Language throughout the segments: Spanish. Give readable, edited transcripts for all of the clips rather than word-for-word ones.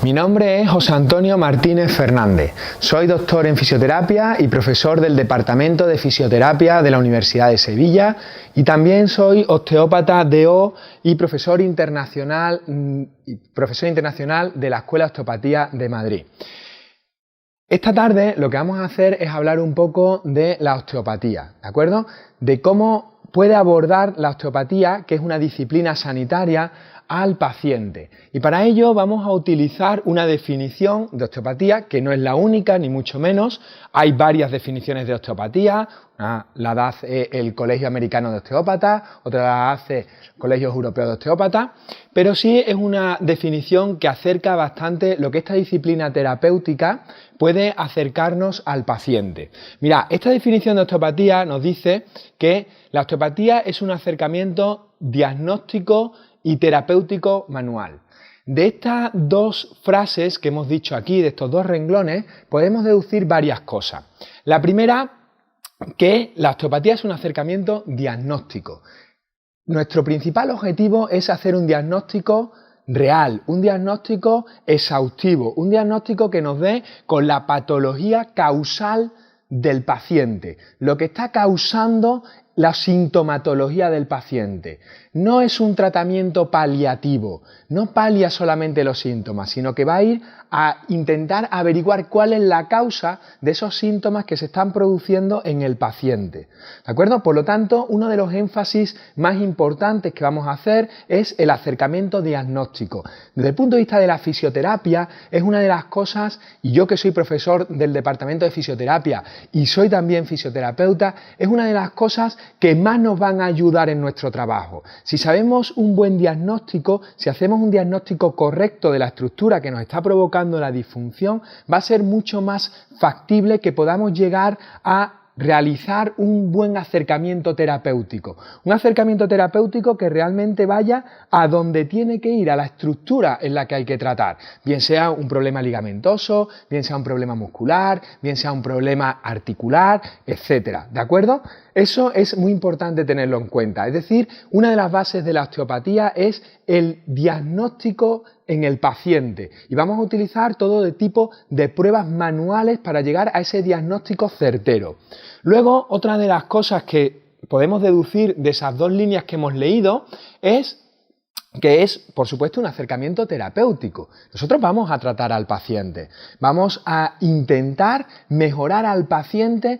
Mi nombre es José Antonio Martínez Fernández. Soy doctor en fisioterapia y profesor del Departamento de Fisioterapia de la Universidad de Sevilla y también soy osteópata DO y profesor internacional de la Escuela de Osteopatía de Madrid. Esta tarde lo que vamos a hacer es hablar un poco de la osteopatía, ¿de acuerdo? De cómo puede abordar la osteopatía, que es una disciplina sanitaria, al paciente. Y para ello vamos a utilizar una definición de osteopatía que no es la única, ni mucho menos. Hay varias definiciones de osteopatía. Una la hace el Colegio Americano de Osteópatas, otra la hace el Colegio Europeo de Osteópatas, pero sí es una definición que acerca bastante lo que esta disciplina terapéutica puede acercarnos al paciente. Mira, esta definición de osteopatía nos dice que la osteopatía es un acercamiento diagnóstico y terapéutico manual. De estas dos frases que hemos dicho aquí, de estos dos renglones, podemos deducir varias cosas. La primera, que la osteopatía es un acercamiento diagnóstico. Nuestro principal objetivo es hacer un diagnóstico real, un diagnóstico exhaustivo, un diagnóstico que nos dé con la patología causal del paciente, lo que está causando la sintomatología del paciente. No es un tratamiento paliativo, no palia solamente los síntomas, sino que va a ir a intentar averiguar cuál es la causa de esos síntomas que se están produciendo en el paciente. ¿De acuerdo? Por lo tanto, uno de los énfasis más importantes que vamos a hacer es el acercamiento diagnóstico. Desde el punto de vista de la fisioterapia, es una de las cosas, y yo que soy profesor del Departamento de Fisioterapia y soy también fisioterapeuta, es una de las cosas que más nos van a ayudar en nuestro trabajo. Si sabemos un buen diagnóstico, si hacemos un diagnóstico correcto de la estructura que nos está provocando la disfunción, va a ser mucho más factible que podamos llegar a realizar un buen acercamiento terapéutico. Un acercamiento terapéutico que realmente vaya a donde tiene que ir, a la estructura en la que hay que tratar. Bien sea un problema ligamentoso, bien sea un problema muscular, bien sea un problema articular, etcétera. ¿De acuerdo? Eso es muy importante tenerlo en cuenta. Es decir, una de las bases de la osteopatía es el diagnóstico en el paciente y vamos a utilizar todo de tipo de pruebas manuales para llegar a ese diagnóstico certero. Luego, otra de las cosas que podemos deducir de esas dos líneas que hemos leído es que es, por supuesto, un acercamiento terapéutico. Nosotros vamos a tratar al paciente, vamos a intentar mejorar al paciente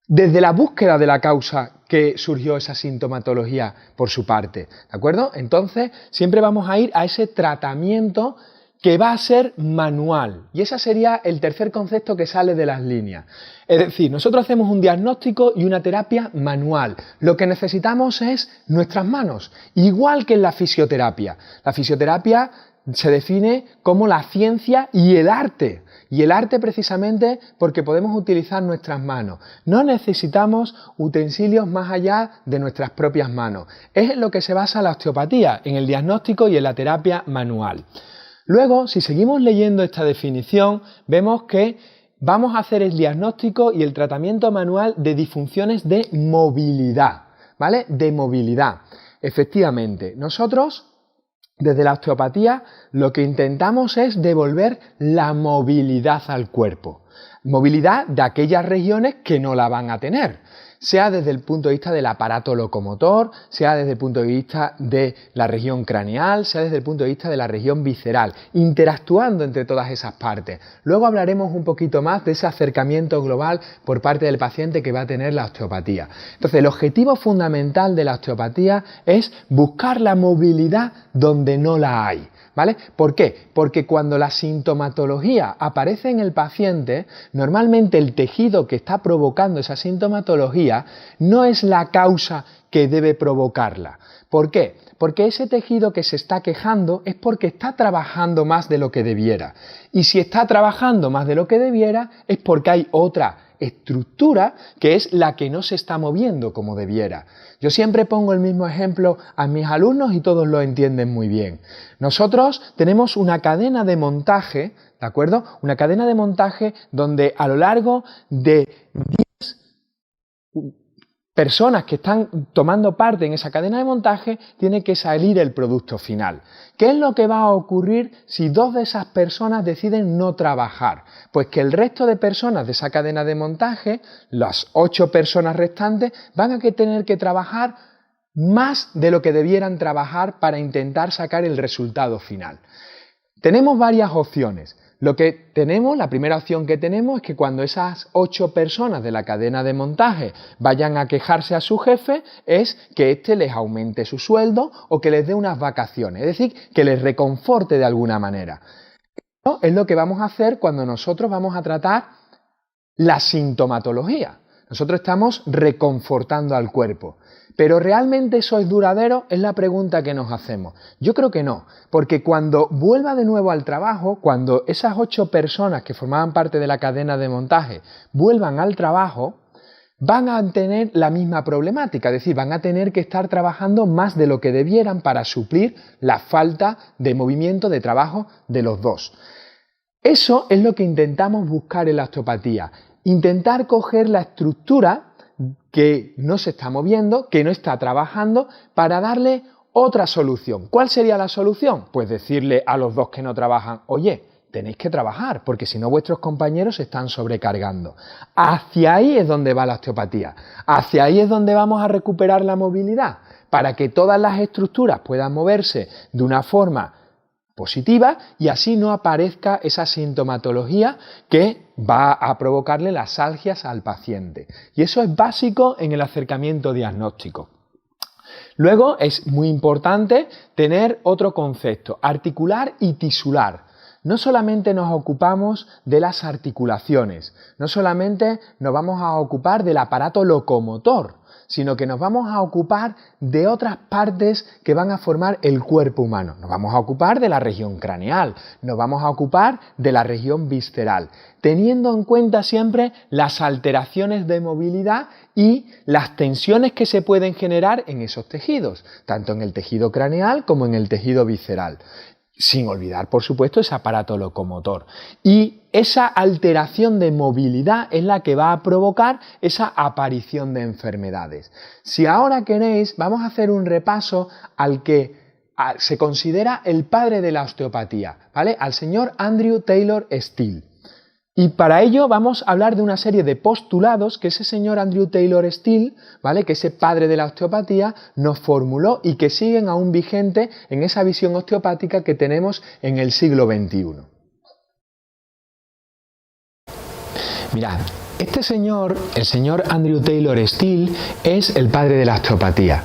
desde la búsqueda de la causa que surgió esa sintomatología por su parte, ¿de acuerdo? Entonces, siempre vamos a ir a ese tratamiento que va a ser manual. Y ese sería el tercer concepto que sale de las líneas. Es decir, nosotros hacemos un diagnóstico y una terapia manual. Lo que necesitamos es nuestras manos, igual que en la fisioterapia. La fisioterapia se define como la ciencia y el arte. Y el arte precisamente porque podemos utilizar nuestras manos. No necesitamos utensilios más allá de nuestras propias manos. Es en lo que se basa la osteopatía, en el diagnóstico y en la terapia manual. Luego, si seguimos leyendo esta definición, vemos que vamos a hacer el diagnóstico y el tratamiento manual de disfunciones de movilidad, ¿vale? De movilidad. Efectivamente, nosotros desde la osteopatía lo que intentamos es devolver la movilidad al cuerpo. Movilidad de aquellas regiones que no la van a tener, sea desde el punto de vista del aparato locomotor, sea desde el punto de vista de la región craneal, sea desde el punto de vista de la región visceral, interactuando entre todas esas partes. Luego hablaremos un poquito más de ese acercamiento global por parte del paciente que va a tener la osteopatía. Entonces, el objetivo fundamental de la osteopatía es buscar la movilidad donde no la hay. ¿Vale? ¿Por qué? Porque cuando la sintomatología aparece en el paciente, normalmente el tejido que está provocando esa sintomatología no es la causa que debe provocarla. ¿Por qué? Porque ese tejido que se está quejando es porque está trabajando más de lo que debiera. Y si está trabajando más de lo que debiera es porque hay otra estructura que es la que no se está moviendo como debiera. Yo siempre pongo el mismo ejemplo a mis alumnos y todos lo entienden muy bien. Nosotros tenemos una cadena de montaje, ¿de acuerdo? Una cadena de montaje donde a lo largo de 10 personas que están tomando parte en esa cadena de montaje, tiene que salir el producto final. ¿Qué es lo que va a ocurrir si dos de esas personas deciden no trabajar? Pues que el resto de personas de esa cadena de montaje, las 8 personas restantes, van a tener que trabajar más de lo que debieran trabajar para intentar sacar el resultado final. Tenemos varias opciones. La primera opción que tenemos es que cuando esas 8 personas de la cadena de montaje vayan a quejarse a su jefe, es que éste les aumente su sueldo o que les dé unas vacaciones, es decir, que les reconforte de alguna manera. Esto es lo que vamos a hacer cuando nosotros vamos a tratar la sintomatología. Nosotros estamos reconfortando al cuerpo. ¿Pero realmente eso es duradero? Es la pregunta que nos hacemos. Yo creo que no, porque cuando vuelva de nuevo al trabajo, cuando esas 8 personas que formaban parte de la cadena de montaje vuelvan al trabajo, van a tener la misma problemática, es decir, van a tener que estar trabajando más de lo que debieran para suplir la falta de movimiento de trabajo de los dos. Eso es lo que intentamos buscar en la osteopatía, intentar coger la estructura que no se está moviendo, que no está trabajando, para darle otra solución. ¿Cuál sería la solución? Pues decirle a los dos que no trabajan, oye, tenéis que trabajar, porque si no vuestros compañeros se están sobrecargando. Hacia ahí es donde va la osteopatía, hacia ahí es donde vamos a recuperar la movilidad, para que todas las estructuras puedan moverse de una forma positiva y así no aparezca esa sintomatología que va a provocarle las algias al paciente. Y eso es básico en el acercamiento diagnóstico. Luego es muy importante tener otro concepto, articular y tisular. No solamente nos ocupamos de las articulaciones, no solamente nos vamos a ocupar del aparato locomotor, sino que nos vamos a ocupar de otras partes que van a formar el cuerpo humano. Nos vamos a ocupar de la región craneal, nos vamos a ocupar de la región visceral, teniendo en cuenta siempre las alteraciones de movilidad y las tensiones que se pueden generar en esos tejidos, tanto en el tejido craneal como en el tejido visceral. Sin olvidar, por supuesto, ese aparato locomotor. Y esa alteración de movilidad es la que va a provocar esa aparición de enfermedades. Si ahora queréis, vamos a hacer un repaso al que se considera el padre de la osteopatía, ¿vale? Al señor Andrew Taylor Still. Y para ello vamos a hablar de una serie de postulados que ese señor Andrew Taylor Still, ¿vale?, que ese padre de la osteopatía nos formuló y que siguen aún vigentes en esa visión osteopática que tenemos en el siglo XXI. Mirad, este señor, el señor Andrew Taylor Still, es el padre de la osteopatía,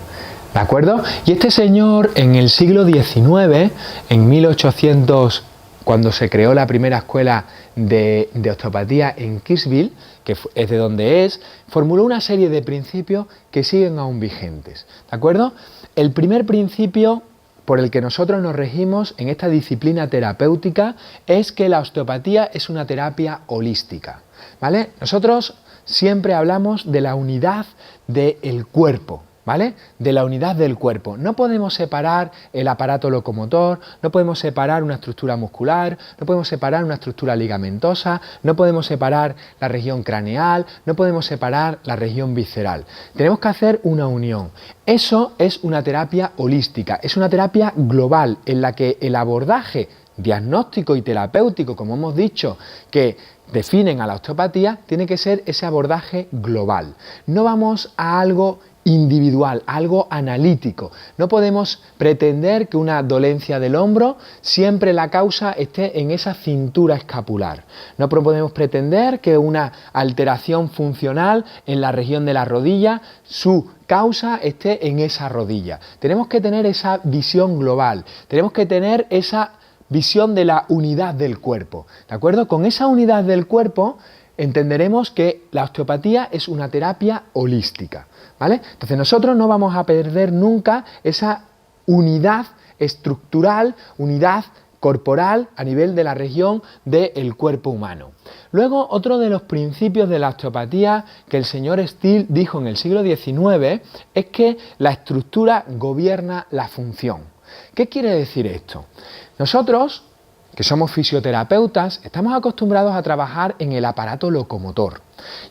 ¿de acuerdo? Y este señor en el siglo XIX, en 1800, cuando se creó la primera escuela de osteopatía en Kirksville, que es de donde es, formuló una serie de principios que siguen aún vigentes, ¿de acuerdo? El primer principio por el que nosotros nos regimos en esta disciplina terapéutica es que la osteopatía es una terapia holística, ¿vale? Nosotros siempre hablamos de la unidad del cuerpo, ¿vale? De la unidad del cuerpo. No podemos separar el aparato locomotor, no podemos separar una estructura muscular, no podemos separar una estructura ligamentosa, no podemos separar la región craneal, no podemos separar la región visceral. Tenemos que hacer una unión. Eso es una terapia holística, es una terapia global en la que el abordaje diagnóstico y terapéutico, como hemos dicho, que definen a la osteopatía, tiene que ser ese abordaje global. No vamos a algo individual, algo analítico. No podemos pretender que una dolencia del hombro siempre la causa esté en esa cintura escapular. No podemos pretender que una alteración funcional en la región de la rodilla, su causa esté en esa rodilla. Tenemos que tener esa visión global, tenemos que tener esa visión de la unidad del cuerpo, ¿de acuerdo? Con esa unidad del cuerpo entenderemos que la osteopatía es una terapia holística, ¿vale? Entonces nosotros no vamos a perder nunca esa unidad estructural, unidad corporal a nivel de la región del cuerpo humano. Luego, otro de los principios de la osteopatía que el señor Still dijo en el siglo XIX es que la estructura gobierna la función. ¿Qué quiere decir esto? Nosotros que somos fisioterapeutas, estamos acostumbrados a trabajar en el aparato locomotor.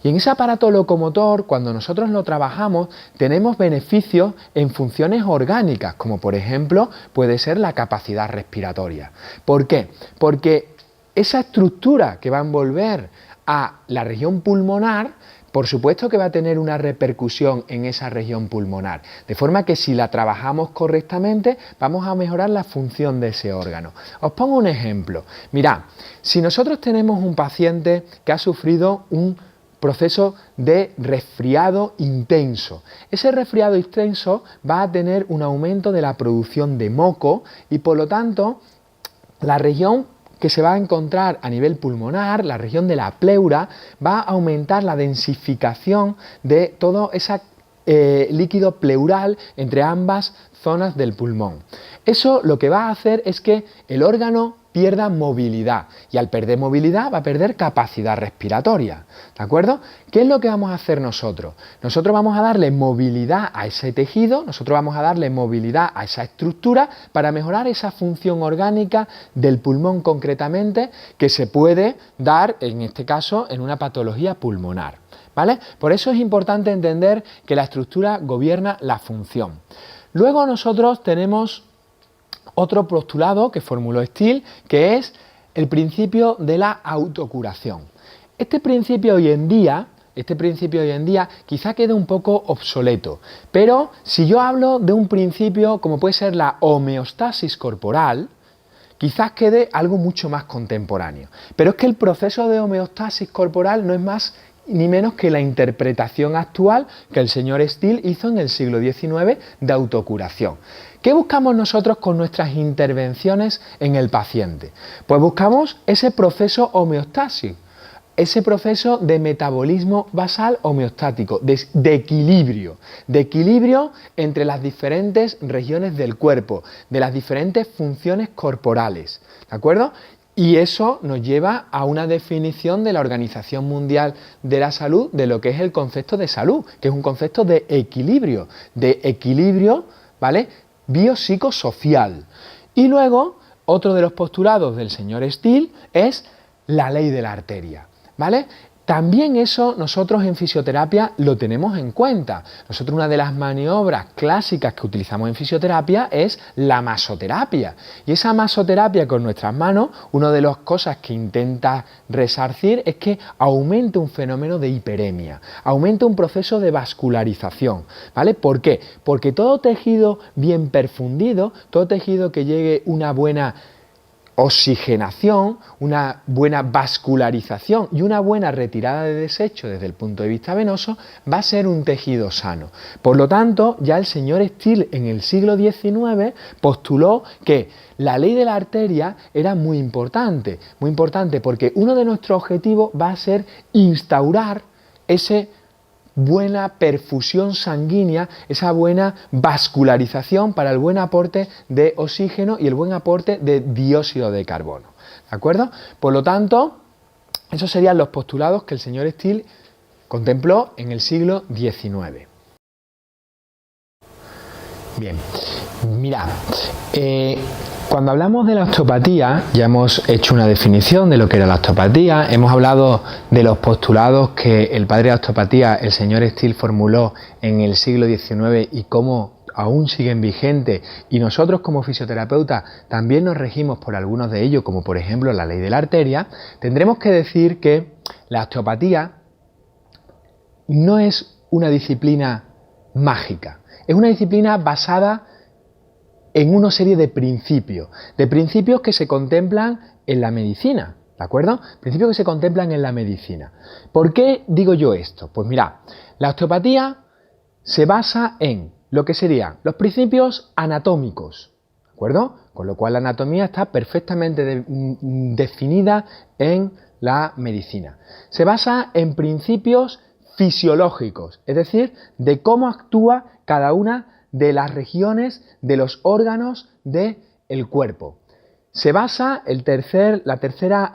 Y en ese aparato locomotor, cuando nosotros lo trabajamos, tenemos beneficios en funciones orgánicas, como por ejemplo puede ser la capacidad respiratoria. ¿Por qué? Porque esa estructura que va a envolver a la región pulmonar, por supuesto que va a tener una repercusión en esa región pulmonar, de forma que si la trabajamos correctamente vamos a mejorar la función de ese órgano. Os pongo un ejemplo. Mirad, si nosotros tenemos un paciente que ha sufrido un proceso de resfriado intenso, ese resfriado intenso va a tener un aumento de la producción de moco y por lo tanto la región que se va a encontrar a nivel pulmonar, la región de la pleura, va a aumentar la densificación de todo ese líquido pleural entre ambas zonas del pulmón. Eso lo que va a hacer es que el órgano pierda movilidad y al perder movilidad va a perder capacidad respiratoria, ¿de acuerdo? ¿Qué es lo que vamos a hacer nosotros? Nosotros vamos a darle movilidad a ese tejido, nosotros vamos a darle movilidad a esa estructura para mejorar esa función orgánica del pulmón concretamente que se puede dar, en este caso, en una patología pulmonar, ¿vale? Por eso es importante entender que la estructura gobierna la función. Luego nosotros tenemos otro postulado que formuló Still, que es el principio de la autocuración. Este principio hoy en día quizá quede un poco obsoleto, pero si yo hablo de un principio como puede ser la homeostasis corporal, quizás quede algo mucho más contemporáneo. Pero es que el proceso de homeostasis corporal no es más ni menos que la interpretación actual que el señor Still hizo en el siglo XIX de autocuración. ¿Qué buscamos nosotros con nuestras intervenciones en el paciente? Pues buscamos ese proceso homeostásico, ese proceso de metabolismo basal homeostático, de equilibrio entre las diferentes regiones del cuerpo, de las diferentes funciones corporales, ¿de acuerdo? Y eso nos lleva a una definición de la Organización Mundial de la Salud de lo que es el concepto de salud, que es un concepto de equilibrio, ¿vale? Biopsicosocial. Y luego, otro de los postulados del señor Still es la ley de la arteria, ¿vale? También eso nosotros en fisioterapia lo tenemos en cuenta. Nosotros una de las maniobras clásicas que utilizamos en fisioterapia es la masoterapia. Y esa masoterapia con nuestras manos, una de las cosas que intenta resarcir es que aumente un fenómeno de hiperemia, aumente un proceso de vascularización, ¿vale? ¿Por qué? Porque todo tejido bien perfundido, todo tejido que llegue una buena oxigenación, una buena vascularización y una buena retirada de desecho desde el punto de vista venoso va a ser un tejido sano. Por lo tanto, ya el señor Still en el siglo XIX postuló que la ley de la arteria era muy importante porque uno de nuestros objetivos va a ser instaurar esa buena perfusión sanguínea, esa buena vascularización para el buen aporte de oxígeno y el buen aporte de dióxido de carbono. ¿De acuerdo? Por lo tanto, esos serían los postulados que el señor Still contempló en el siglo XIX. Bien, mirad, cuando hablamos de la osteopatía, ya hemos hecho una definición de lo que era la osteopatía, hemos hablado de los postulados que el padre de la osteopatía, el señor Still, formuló en el siglo XIX y cómo aún siguen vigentes, y nosotros como fisioterapeutas también nos regimos por algunos de ellos, como por ejemplo la ley de la arteria. Tendremos que decir que la osteopatía no es una disciplina mágica, es una disciplina basada en una serie de principios que se contemplan en la medicina, ¿de acuerdo? Principios que se contemplan en la medicina. ¿Por qué digo yo esto? Pues mirad, la osteopatía se basa en lo que serían los principios anatómicos, ¿de acuerdo? Con lo cual la anatomía está perfectamente definida en la medicina. Se basa en principios fisiológicos, es decir, de cómo actúa cada una de las regiones de los órganos del cuerpo. Se basa, la tercera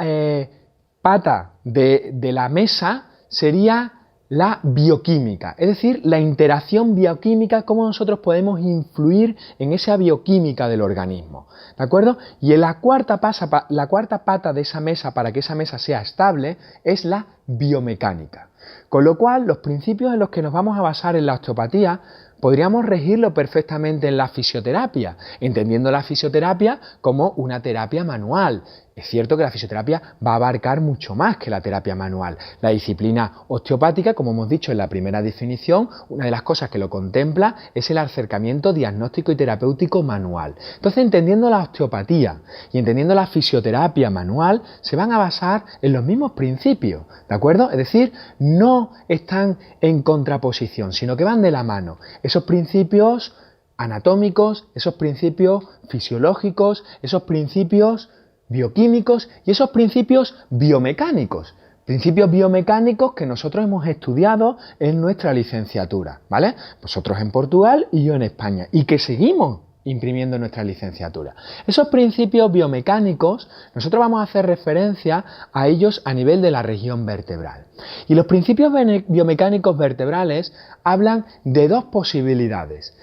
pata de la mesa sería la bioquímica, es decir, la interacción bioquímica, cómo nosotros podemos influir en esa bioquímica del organismo, ¿de acuerdo? Y en la cuarta pata de esa mesa, para que esa mesa sea estable, es la biomecánica. Con lo cual, los principios en los que nos vamos a basar en la osteopatía podríamos regirlo perfectamente en la fisioterapia, entendiendo la fisioterapia como una terapia manual. Es cierto que la fisioterapia va a abarcar mucho más que la terapia manual. La disciplina osteopática, como hemos dicho en la primera definición, una de las cosas que lo contempla es el acercamiento diagnóstico y terapéutico manual. Entonces, entendiendo la osteopatía y entendiendo la fisioterapia manual, se van a basar en los mismos principios, ¿de acuerdo? Es decir, no están en contraposición, sino que van de la mano. Esos principios anatómicos, esos principios fisiológicos, esos principios bioquímicos y esos principios biomecánicos. Principios biomecánicos que nosotros hemos estudiado en nuestra licenciatura, ¿vale? Vosotros en Portugal y yo en España, y que seguimos imprimiendo en nuestra licenciatura. Esos principios biomecánicos, nosotros vamos a hacer referencia a ellos a nivel de la región vertebral. Y los principios biomecánicos vertebrales hablan de dos posibilidades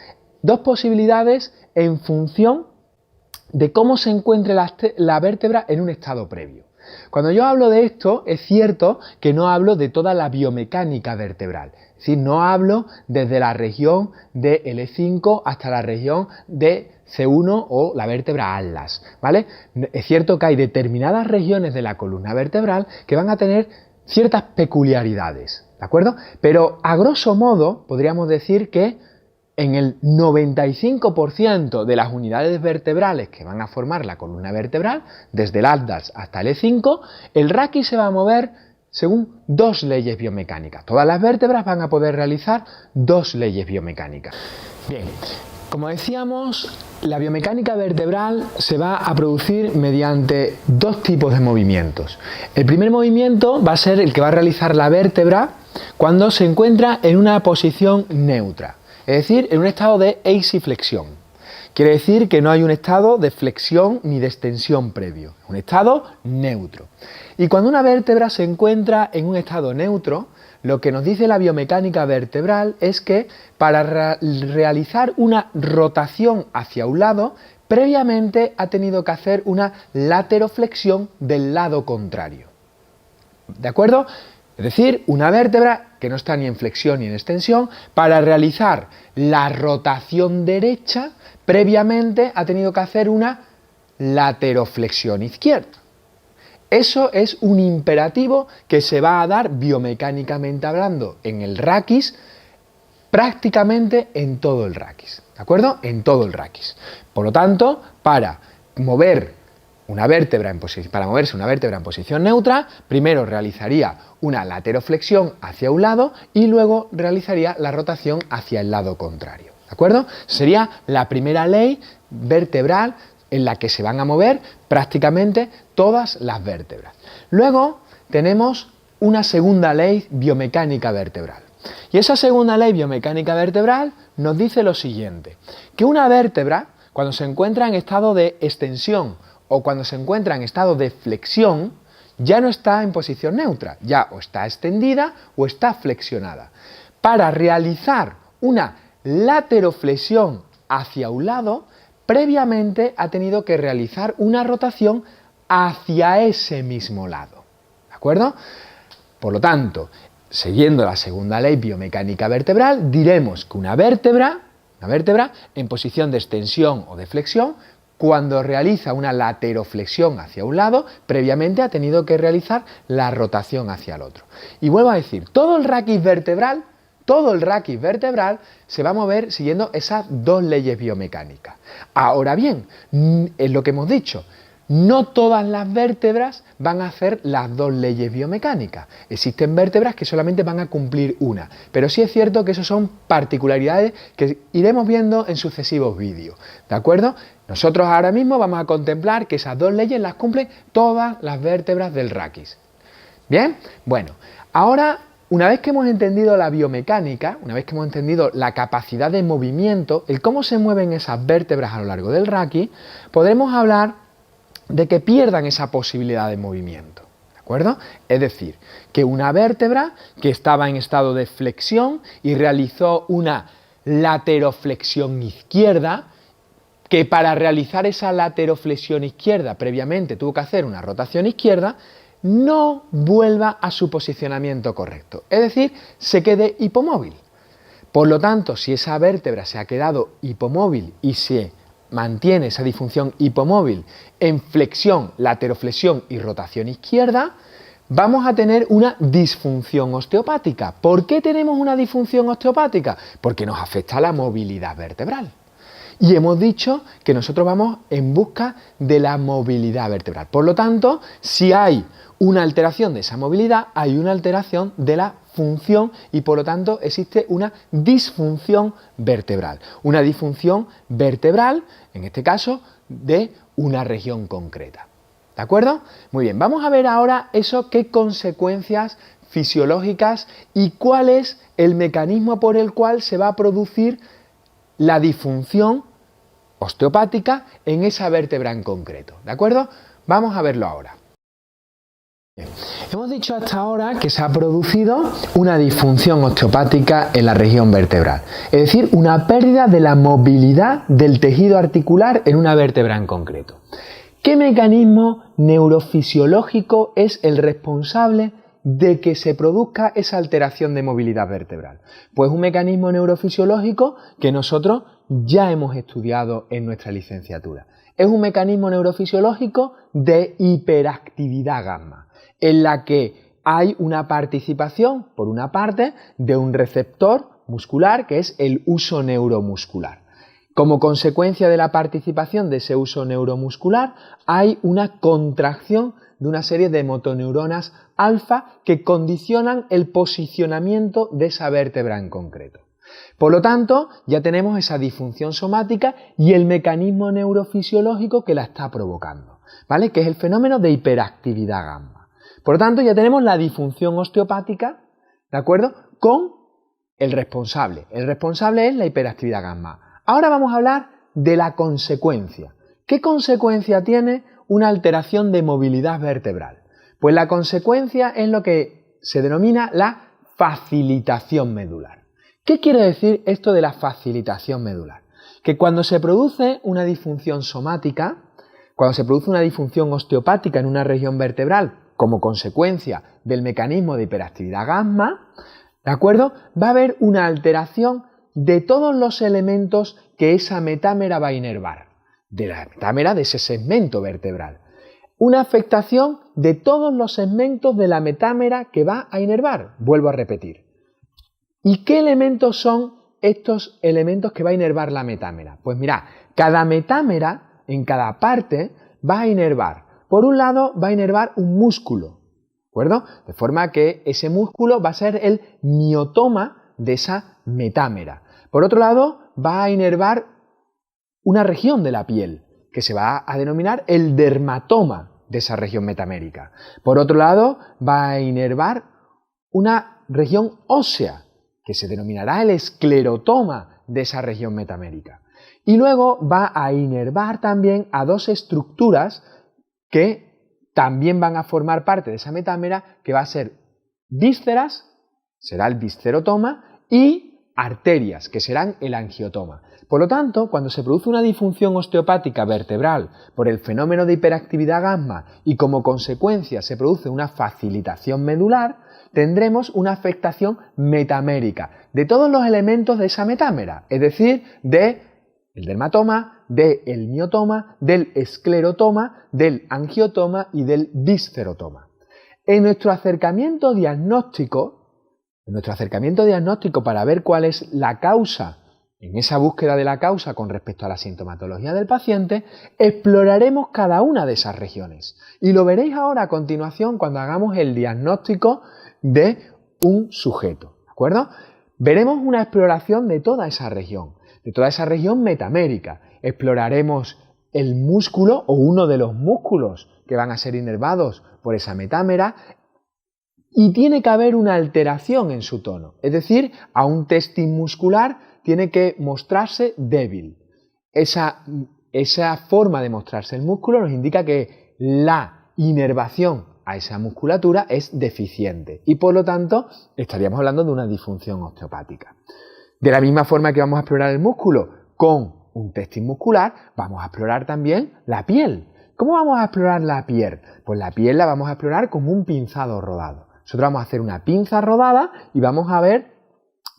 en función de cómo se encuentre la vértebra en un estado previo. Cuando yo hablo de esto, es cierto que no hablo de toda la biomecánica vertebral, es decir, no hablo desde la región de L5 hasta la región de C1 o la vértebra atlas, ¿vale? Es cierto que hay determinadas regiones de la columna vertebral que van a tener ciertas peculiaridades, ¿de acuerdo? Pero a grosso modo podríamos decir que en el 95% de las unidades vertebrales que van a formar la columna vertebral, desde el atlas hasta el E5, el raquis se va a mover según dos leyes biomecánicas. Todas las vértebras van a poder realizar dos leyes biomecánicas. Bien, como decíamos, la biomecánica vertebral se va a producir mediante dos tipos de movimientos. El primer movimiento va a ser el que va a realizar la vértebra cuando se encuentra en una posición neutra. Es decir, en un estado de eisiflexión. Quiere decir que no hay un estado de flexión ni de extensión previo, un estado neutro. Y cuando una vértebra se encuentra en un estado neutro, lo que nos dice la biomecánica vertebral es que para realizar una rotación hacia un lado, previamente ha tenido que hacer una lateroflexión del lado contrario. ¿De acuerdo? Es decir, una vértebra que no está ni en flexión ni en extensión, para realizar la rotación derecha, previamente ha tenido que hacer una lateroflexión izquierda. Eso es un imperativo que se va a dar biomecánicamente hablando en el raquis, prácticamente en todo el raquis, ¿de acuerdo? En todo el raquis. Por lo tanto, para moverse una vértebra en posición neutra, primero realizaría una lateroflexión hacia un lado y luego realizaría la rotación hacia el lado contrario, ¿de acuerdo? Sería la primera ley vertebral en la que se van a mover prácticamente todas las vértebras. Luego tenemos una segunda ley biomecánica vertebral. Y esa segunda ley biomecánica vertebral nos dice lo siguiente, que una vértebra, cuando se encuentra en estado de extensión o cuando se encuentra en estado de flexión, ya no está en posición neutra, ya o está extendida o está flexionada. Para realizar una lateroflexión hacia un lado, previamente ha tenido que realizar una rotación hacia ese mismo lado, ¿de acuerdo? Por lo tanto, siguiendo la segunda ley biomecánica vertebral, diremos que una vértebra en posición de extensión o de flexión, cuando realiza una lateroflexión hacia un lado, previamente ha tenido que realizar la rotación hacia el otro. Y vuelvo a decir, todo el raquis vertebral se va a mover siguiendo esas dos leyes biomecánicas. Ahora bien, es lo que hemos dicho, no todas las vértebras van a hacer las dos leyes biomecánicas. Existen vértebras que solamente van a cumplir una, pero sí es cierto que eso son particularidades que iremos viendo en sucesivos vídeos, ¿de acuerdo? Nosotros ahora mismo vamos a contemplar que esas dos leyes las cumplen todas las vértebras del raquis. ¿Bien? Bueno, ahora, una vez que hemos entendido la biomecánica, una vez que hemos entendido la capacidad de movimiento, el cómo se mueven esas vértebras a lo largo del raquis, podremos hablar de que pierdan esa posibilidad de movimiento, ¿de acuerdo? Es decir, que una vértebra que estaba en estado de flexión y realizó una lateroflexión izquierda, que para realizar esa lateroflexión izquierda previamente tuvo que hacer una rotación izquierda, no vuelva a su posicionamiento correcto, es decir, se quede hipomóvil. Por lo tanto, si esa vértebra se ha quedado hipomóvil y se mantiene esa disfunción hipomóvil en flexión, lateroflexión y rotación izquierda, vamos a tener una disfunción osteopática. ¿Por qué tenemos una disfunción osteopática? Porque nos afecta la movilidad vertebral. Y hemos dicho que nosotros vamos en busca de la movilidad vertebral. Por lo tanto, si hay una alteración de esa movilidad, hay una alteración de la función y por lo tanto existe una disfunción vertebral. Una disfunción vertebral, en este caso, de una región concreta. ¿De acuerdo? Muy bien, vamos a ver ahora eso, qué consecuencias fisiológicas y cuál es el mecanismo por el cual se va a producir la disfunción osteopática en esa vértebra en concreto. ¿De acuerdo? Vamos a verlo ahora. Bien. Hemos dicho hasta ahora que se ha producido una disfunción osteopática en la región vertebral, es decir, una pérdida de la movilidad del tejido articular en una vértebra en concreto. ¿Qué mecanismo neurofisiológico es el responsable de que se produzca esa alteración de movilidad vertebral? Pues un mecanismo neurofisiológico que nosotros ya hemos estudiado en nuestra licenciatura. Es un mecanismo neurofisiológico de hiperactividad gamma, en la que hay una participación, por una parte, de un receptor muscular que es el uso neuromuscular. Como consecuencia de la participación de ese uso neuromuscular, hay una contracción de una serie de motoneuronas alfa que condicionan el posicionamiento de esa vértebra en concreto. Por lo tanto, ya tenemos esa disfunción somática y el mecanismo neurofisiológico que la está provocando, ¿vale? Que es el fenómeno de hiperactividad gamma. Por lo tanto, ya tenemos la disfunción osteopática, ¿de acuerdo?, con el responsable. El responsable es la hiperactividad gamma. Ahora vamos a hablar de la consecuencia. ¿Qué consecuencia tiene una alteración de movilidad vertebral? Pues la consecuencia es lo que se denomina la facilitación medular. ¿Qué quiere decir esto de la facilitación medular? Que cuando se produce una disfunción somática, cuando se produce una disfunción osteopática en una región vertebral como consecuencia del mecanismo de hiperactividad gamma, ¿de acuerdo?, va a haber una alteración de todos los elementos que esa metámera va a inervar, de la metámera de ese segmento vertebral. Una afectación de todos los segmentos de la metámera que va a inervar, vuelvo a repetir. ¿Y qué elementos son estos elementos que va a inervar la metámera? Pues mirad, cada metámera, en cada parte, va a inervar. Por un lado, va a inervar un músculo, ¿de acuerdo? De forma que ese músculo va a ser el miotoma de esa metámera. Por otro lado, va a inervar una región de la piel, que se va a denominar el dermatoma de esa región metamérica. Por otro lado, va a inervar una región ósea, que se denominará el esclerotoma de esa región metamérica. Y luego va a inervar también a dos estructuras que también van a formar parte de esa metámera, que va a ser vísceras, será el viscerotoma, y arterias, que serán el angiotoma. Por lo tanto, cuando se produce una disfunción osteopática vertebral por el fenómeno de hiperactividad gamma y como consecuencia se produce una facilitación medular, tendremos una afectación metamérica de todos los elementos de esa metámera, es decir, del dermatoma, del miotoma, del esclerotoma, del angiotoma y del viscerotoma. En nuestro acercamiento diagnóstico para ver cuál es la causa, en esa búsqueda de la causa con respecto a la sintomatología del paciente, exploraremos cada una de esas regiones. Y lo veréis ahora a continuación cuando hagamos el diagnóstico de un sujeto, ¿de acuerdo? Veremos una exploración de toda esa región metamérica. Exploraremos el músculo o uno de los músculos que van a ser inervados por esa metámera. Y tiene que haber una alteración en su tono, es decir, a un testis muscular tiene que mostrarse débil. Esa forma de mostrarse el músculo nos indica que la inervación a esa musculatura es deficiente y por lo tanto estaríamos hablando de una disfunción osteopática. De la misma forma que vamos a explorar el músculo con un testing muscular, vamos a explorar también la piel. ¿Cómo vamos a explorar la piel? Pues la piel la vamos a explorar con un pinzado rodado. Nosotros vamos a hacer una pinza rodada y vamos a ver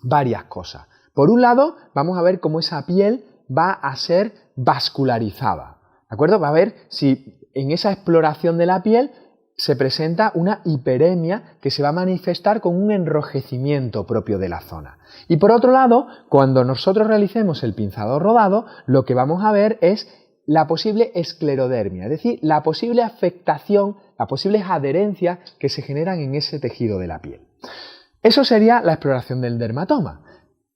varias cosas. Por un lado, vamos a ver cómo esa piel va a ser vascularizada, ¿de acuerdo? Va a ver si en esa exploración de la piel se presenta una hiperemia que se va a manifestar con un enrojecimiento propio de la zona. Y por otro lado, cuando nosotros realicemos el pinzado rodado, lo que vamos a ver es la posible esclerodermia, es decir, la posible afectación, las posibles adherencias que se generan en ese tejido de la piel. Eso sería la exploración del dermatoma.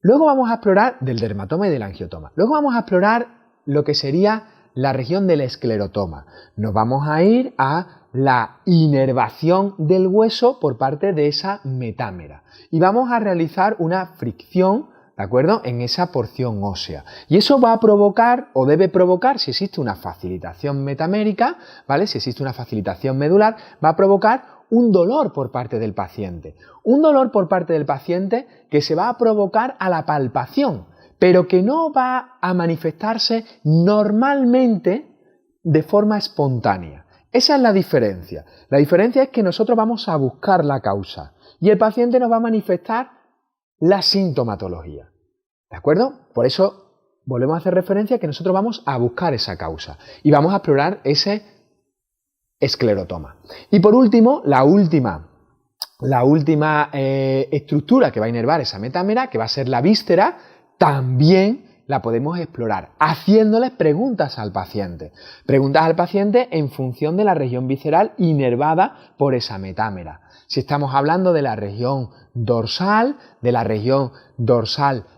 Luego vamos a explorar del dermatoma y del angiotoma. Luego vamos a explorar lo que sería la región del esclerotoma. Nos vamos a ir a la inervación del hueso por parte de esa metámera y vamos a realizar una fricción, ¿de acuerdo?, en esa porción ósea. Y eso va a provocar, o debe provocar, si existe una facilitación metamérica, ¿vale?, si existe una facilitación medular, va a provocar un dolor por parte del paciente. Un dolor por parte del paciente que se va a provocar a la palpación, pero que no va a manifestarse normalmente de forma espontánea. Esa es la diferencia. La diferencia es que nosotros vamos a buscar la causa y el paciente nos va a manifestar la sintomatología. ¿De acuerdo? Por eso volvemos a hacer referencia a que nosotros vamos a buscar esa causa y vamos a explorar ese esclerotoma. Y por último, la última estructura que va a inervar esa metámera, que va a ser la víscera, también la podemos explorar haciéndole preguntas al paciente. Preguntas al paciente en función de la región visceral inervada por esa metámera. Si estamos hablando de la región dorsal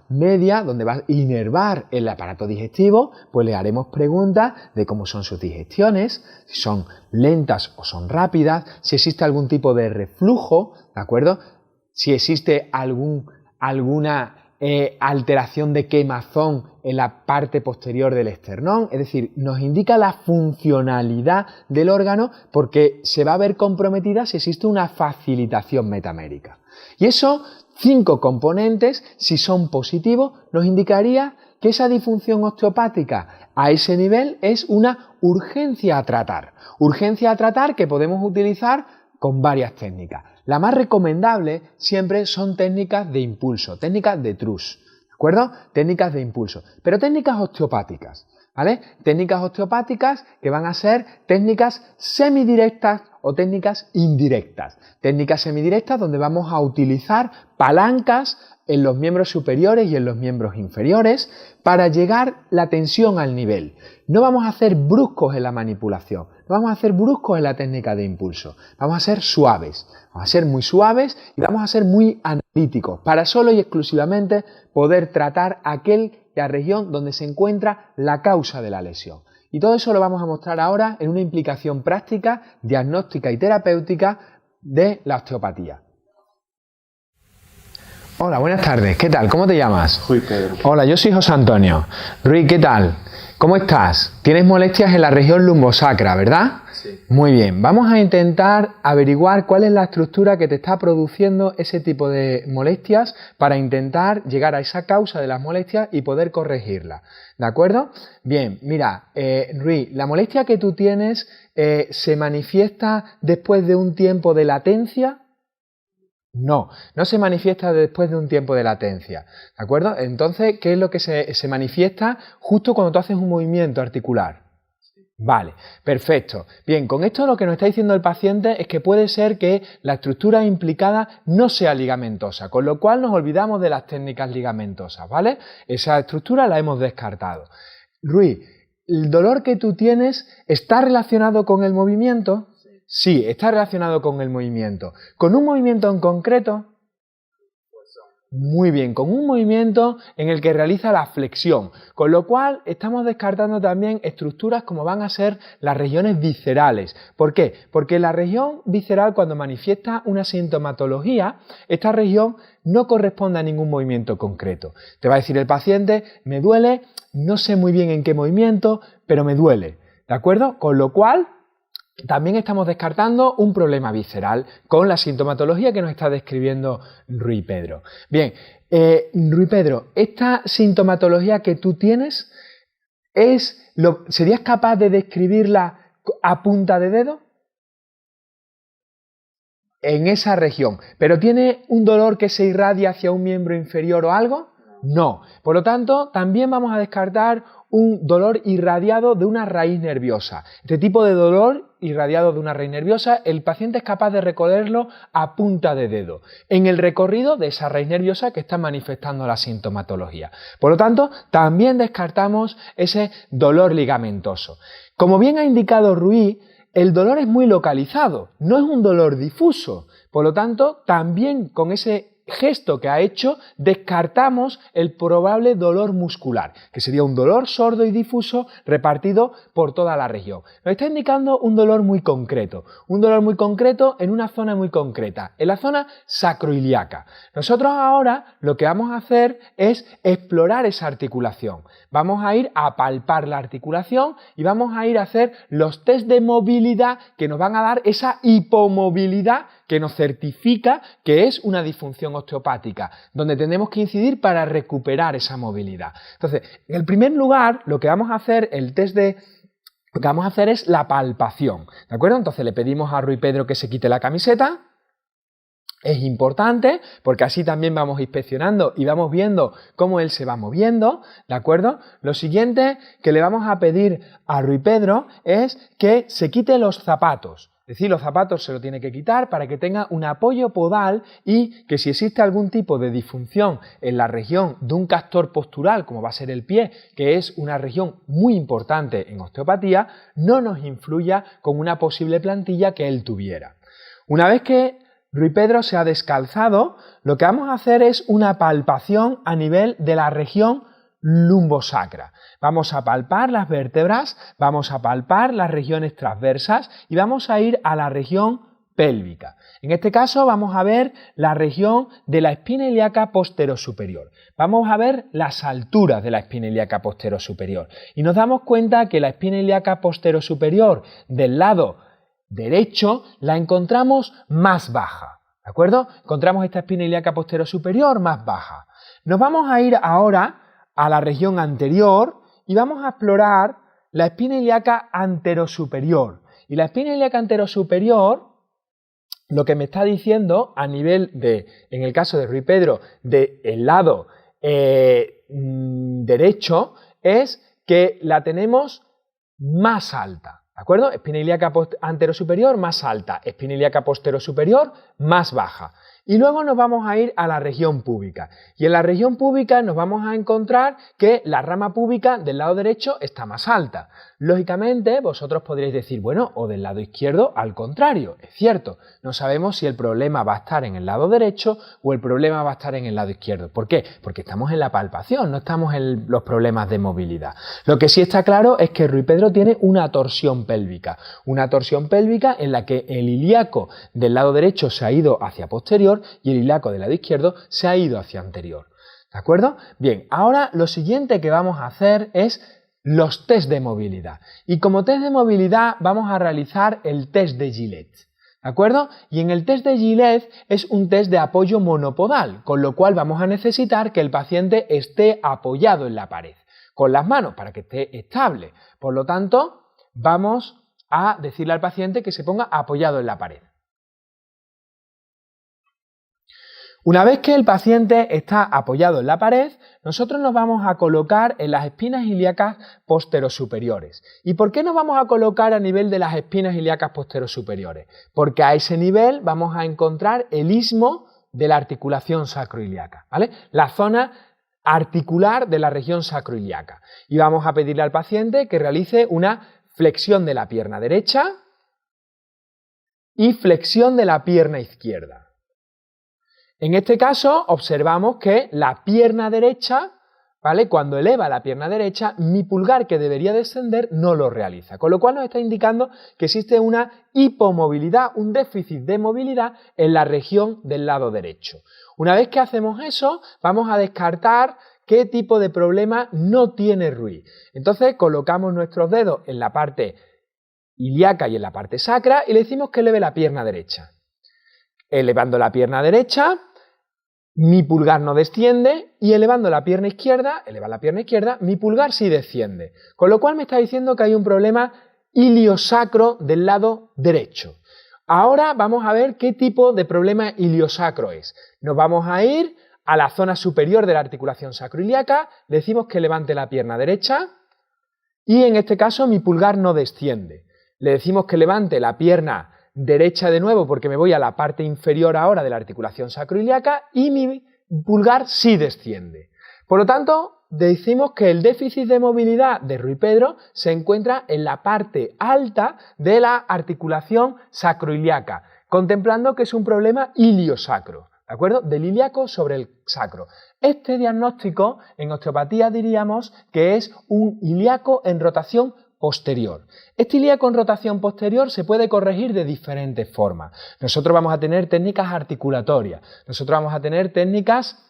media, donde va a inervar el aparato digestivo, pues le haremos preguntas de cómo son sus digestiones, si son lentas o son rápidas, si existe algún tipo de reflujo, ¿de acuerdo? Si existe alguna alteración de quemazón en la parte posterior del esternón, es decir, nos indica la funcionalidad del órgano porque se va a ver comprometida si existe una facilitación metamérica. Y esos 5 componentes, si son positivos, nos indicaría que esa disfunción osteopática a ese nivel es una urgencia a tratar. Urgencia a tratar que podemos utilizar con varias técnicas. La más recomendable siempre son técnicas de impulso, técnicas de TRUS, ¿de acuerdo? Técnicas de impulso, pero técnicas osteopáticas, ¿vale? Técnicas osteopáticas que van a ser técnicas semidirectas o técnicas indirectas. Técnicas semidirectas donde vamos a utilizar palancas en los miembros superiores y en los miembros inferiores para llegar la tensión al nivel. No vamos a hacer bruscos en la manipulación, no vamos a hacer bruscos en la técnica de impulso, vamos a ser suaves, vamos a ser muy suaves y vamos a ser muy analíticos para solo y exclusivamente poder tratar la región donde se encuentra la causa de la lesión. Y todo eso lo vamos a mostrar ahora en una implicación práctica, diagnóstica y terapéutica de la osteopatía. Hola, buenas tardes. ¿Qué tal? ¿Cómo te llamas? Soy Pedro. Hola, yo soy José Antonio. Rui, ¿qué tal? ¿Cómo estás? Tienes molestias en la región lumbosacra, ¿verdad? Sí. Muy bien. Vamos a intentar averiguar cuál es la estructura que te está produciendo ese tipo de molestias para intentar llegar a esa causa de las molestias y poder corregirla. ¿De acuerdo? Bien, mira, Rui, la molestia que tú tienes ¿se manifiesta después de un tiempo de latencia? No, no se manifiesta después de un tiempo de latencia, ¿de acuerdo? Entonces, ¿qué es lo que se manifiesta justo cuando tú haces un movimiento articular? Vale, perfecto. Bien, con esto lo que nos está diciendo el paciente es que puede ser que la estructura implicada no sea ligamentosa, con lo cual nos olvidamos de las técnicas ligamentosas, ¿vale? Esa estructura la hemos descartado. Rui, ¿el dolor que tú tienes está relacionado con el movimiento? Sí, está relacionado con el movimiento. ¿Con un movimiento en concreto? Muy bien, con un movimiento en el que realiza la flexión, con lo cual estamos descartando también estructuras como van a ser las regiones viscerales. ¿Por qué? Porque la región visceral, cuando manifiesta una sintomatología, esta región no corresponde a ningún movimiento concreto. Te va a decir el paciente, me duele, no sé muy bien en qué movimiento, pero me duele, ¿de acuerdo? Con lo cual también estamos descartando un problema visceral con la sintomatología que nos está describiendo Rui Pedro. Bien, Rui Pedro, esta sintomatología que tú tienes, ¿serías capaz de describirla a punta de dedo? En esa región. ¿Pero tiene un dolor que se irradia hacia un miembro inferior o algo? No. Por lo tanto, también vamos a descartar un dolor irradiado de una raíz nerviosa. Este tipo de dolor irradiado de una raíz nerviosa, el paciente es capaz de recogerlo a punta de dedo, en el recorrido de esa raíz nerviosa que está manifestando la sintomatología. Por lo tanto, también descartamos ese dolor ligamentoso. Como bien ha indicado Rui, el dolor es muy localizado, no es un dolor difuso. Por lo tanto, también con ese gesto que ha hecho, descartamos el probable dolor muscular, que sería un dolor sordo y difuso repartido por toda la región. Nos está indicando un dolor muy concreto en una zona muy concreta, en la zona sacroiliaca. Nosotros ahora lo que vamos a hacer es explorar esa articulación. Vamos a ir a palpar la articulación y vamos a ir a hacer los test de movilidad que nos van a dar esa hipomovilidad que nos certifica que es una disfunción osteopática, donde tenemos que incidir para recuperar esa movilidad. Entonces, en el primer lugar, lo que vamos a hacer, lo que vamos a hacer es la palpación, ¿de acuerdo? Entonces le pedimos a Rui Pedro que se quite la camiseta. Es importante porque así también vamos inspeccionando y vamos viendo cómo él se va moviendo, ¿de acuerdo? Lo siguiente que le vamos a pedir a Rui Pedro es que se quite los zapatos. Es decir, los zapatos se lo tiene que quitar para que tenga un apoyo podal y que si existe algún tipo de disfunción en la región de un castor postural, como va a ser el pie, que es una región muy importante en osteopatía, no nos influya con una posible plantilla que él tuviera. Una vez que Rui Pedro se ha descalzado, lo que vamos a hacer es una palpación a nivel de la región lumbosacra. Vamos a palpar las vértebras, vamos a palpar las regiones transversas y vamos a ir a la región pélvica. En este caso vamos a ver la región de la espina ilíaca posterior-superior. Vamos a ver las alturas de la espina ilíaca posterior-superior y nos damos cuenta que la espina ilíaca posterior-superior del lado derecho la encontramos más baja, ¿de acuerdo? Encontramos esta espina ilíaca posterior-superior más baja. Nos vamos a ir ahora a la región anterior y vamos a explorar la espina ilíaca anterosuperior. Y la espina ilíaca anterosuperior, lo que me está diciendo a nivel de, en el caso de Rui Pedro, del lado derecho, es que la tenemos más alta. ¿De acuerdo? Espina ilíaca anterosuperior más alta, espina ilíaca posterosuperior más baja. Y luego nos vamos a ir a la región púbica. Y en la región púbica nos vamos a encontrar que la rama púbica del lado derecho está más alta. Lógicamente, vosotros podréis decir, bueno, o del lado izquierdo al contrario. Es cierto, no sabemos si el problema va a estar en el lado derecho o el problema va a estar en el lado izquierdo. ¿Por qué? Porque estamos en la palpación, no estamos en los problemas de movilidad. Lo que sí está claro es que Rui Pedro tiene una torsión pélvica en la que el ilíaco del lado derecho se ha ido hacia posterior y el ilíaco del lado izquierdo se ha ido hacia anterior. ¿De acuerdo? Bien, ahora lo siguiente que vamos a hacer es los test de movilidad. Y como test de movilidad vamos a realizar el test de Gillette. ¿De acuerdo? Y en el test de Gillette es un test de apoyo monopodal, con lo cual vamos a necesitar que el paciente esté apoyado en la pared, con las manos para que esté estable. Por lo tanto, vamos a decirle al paciente que se ponga apoyado en la pared. Una vez que el paciente está apoyado en la pared, nosotros nos vamos a colocar en las espinas ilíacas posterosuperiores. ¿Y por qué nos vamos a colocar a nivel de las espinas ilíacas posterosuperiores? Porque a ese nivel vamos a encontrar el istmo de la articulación sacroiliaca, ¿vale? La zona articular de la región sacroiliaca. Y vamos a pedirle al paciente que realice una flexión de la pierna derecha y flexión de la pierna izquierda. En este caso observamos que la pierna derecha, ¿vale? Cuando eleva la pierna derecha, mi pulgar que debería descender no lo realiza, con lo cual nos está indicando que existe una hipomovilidad, un déficit de movilidad en la región del lado derecho. Una vez que hacemos eso, vamos a descartar qué tipo de problema no tiene Rui. Entonces colocamos nuestros dedos en la parte ilíaca y en la parte sacra, y le decimos que eleve la pierna derecha. Elevando la pierna derecha, mi pulgar no desciende, y elevando la pierna izquierda, mi pulgar sí desciende. Con lo cual me está diciendo que hay un problema iliosacro del lado derecho. Ahora vamos a ver qué tipo de problema iliosacro es. Nos vamos a ir a la zona superior de la articulación sacroiliaca, le decimos que levante la pierna derecha y en este caso mi pulgar no desciende. Le decimos que levante la pierna derecha de nuevo porque me voy a la parte inferior ahora de la articulación sacroiliaca y mi pulgar sí desciende. Por lo tanto, decimos que el déficit de movilidad de Ruy Pedro se encuentra en la parte alta de la articulación sacroiliaca, contemplando que es un problema iliosacro, ¿de acuerdo? Del ilíaco sobre el sacro. Este diagnóstico en osteopatía diríamos que es un ilíaco en rotación posterior. Este ilíaco en rotación posterior se puede corregir de diferentes formas. Nosotros vamos a tener técnicas articulatorias, nosotros vamos a tener técnicas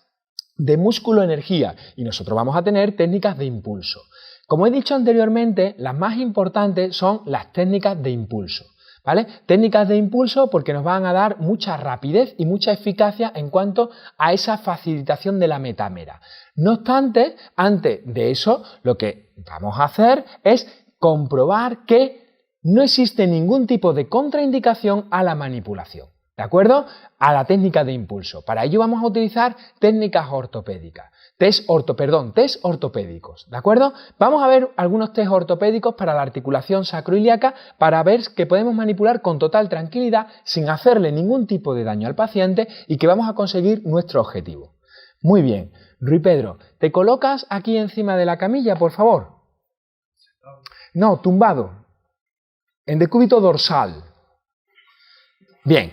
de músculo-energía y nosotros vamos a tener técnicas de impulso. Como he dicho anteriormente, las más importantes son las técnicas de impulso, ¿vale? Técnicas de impulso porque nos van a dar mucha rapidez y mucha eficacia en cuanto a esa facilitación de la metamera. No obstante, antes de eso, lo que vamos a hacer es comprobar que no existe ningún tipo de contraindicación a la manipulación, ¿de acuerdo? A la técnica de impulso. Para ello vamos a utilizar técnicas ortopédicas, test ortopédicos, ¿de acuerdo? Vamos a ver algunos test ortopédicos para la articulación sacroiliaca para ver que podemos manipular con total tranquilidad sin hacerle ningún tipo de daño al paciente y que vamos a conseguir nuestro objetivo. Muy bien, Ruy Pedro, ¿te colocas aquí encima de la camilla, por favor? No, tumbado, en decúbito dorsal. Bien,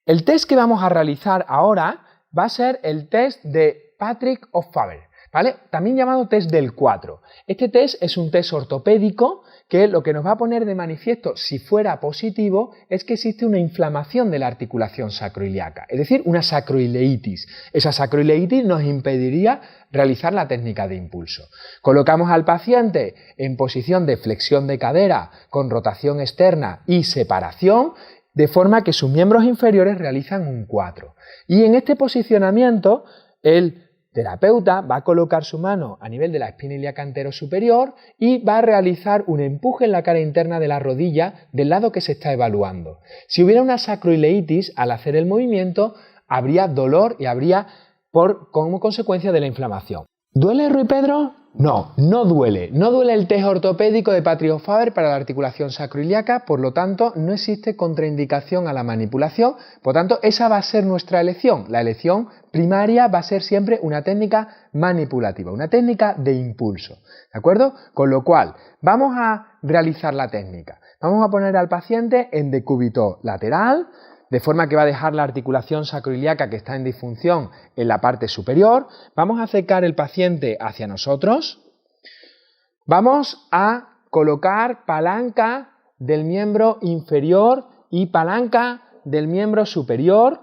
el test que vamos a realizar ahora va a ser el test de Patrick of Faber, ¿vale? También llamado test del 4. Este test es un test ortopédico que lo que nos va a poner de manifiesto, si fuera positivo, es que existe una inflamación de la articulación sacroiliaca, es decir, una sacroileitis. Esa sacroileitis nos impediría realizar la técnica de impulso. Colocamos al paciente en posición de flexión de cadera con rotación externa y separación, de forma que sus miembros inferiores realizan un 4. Y en este posicionamiento, el terapeuta va a colocar su mano a nivel de la espina ilíaca anterosuperior y va a realizar un empuje en la cara interna de la rodilla del lado que se está evaluando. Si hubiera una sacroileitis, al hacer el movimiento, habría dolor y habría como consecuencia de la inflamación. ¿Duele, Ruy Pedro? No, no duele. No duele el test ortopédico de Patrick of Faber para la articulación sacroiliaca, por lo tanto, no existe contraindicación a la manipulación, por lo tanto, esa va a ser nuestra elección. La elección primaria va a ser siempre una técnica manipulativa, una técnica de impulso, ¿de acuerdo? Con lo cual, vamos a realizar la técnica. Vamos a poner al paciente en decúbito lateral, de forma que va a dejar la articulación sacroiliaca que está en disfunción en la parte superior. Vamos a acercar el paciente hacia nosotros. Vamos a colocar palanca del miembro inferior y palanca del miembro superior,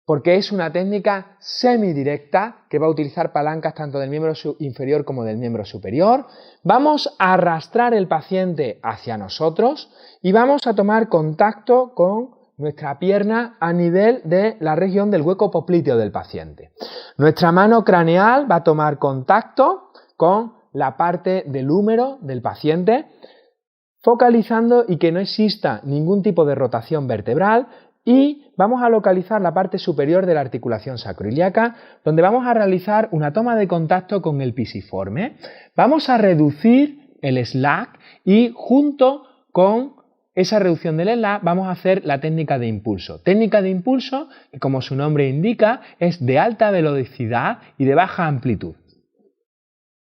porque es una técnica semidirecta que va a utilizar palancas tanto del miembro inferior como del miembro superior. Vamos a arrastrar el paciente hacia nosotros y vamos a tomar contacto con nuestra pierna a nivel de la región del hueco popliteo del paciente. Nuestra mano craneal va a tomar contacto con la parte del húmero del paciente, focalizando y que no exista ningún tipo de rotación vertebral, y vamos a localizar la parte superior de la articulación sacroiliaca, donde vamos a realizar una toma de contacto con el pisiforme. Vamos a reducir el slack y junto con esa reducción del slack vamos a hacer la técnica de impulso. Técnica de impulso que, como su nombre indica, es de alta velocidad y de baja amplitud.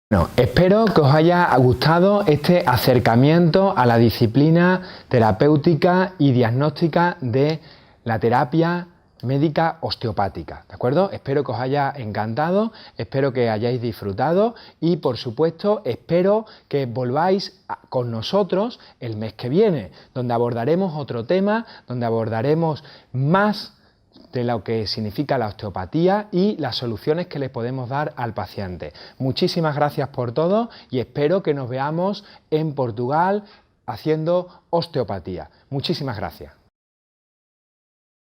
Bueno, espero que os haya gustado este acercamiento a la disciplina terapéutica y diagnóstica de la terapia médica osteopática, ¿de acuerdo? Espero que os haya encantado, espero que hayáis disfrutado y, por supuesto, espero que volváis con nosotros el mes que viene, donde abordaremos otro tema, donde abordaremos más de lo que significa la osteopatía y las soluciones que le podemos dar al paciente. Muchísimas gracias por todo y espero que nos veamos en Portugal haciendo osteopatía. Muchísimas gracias.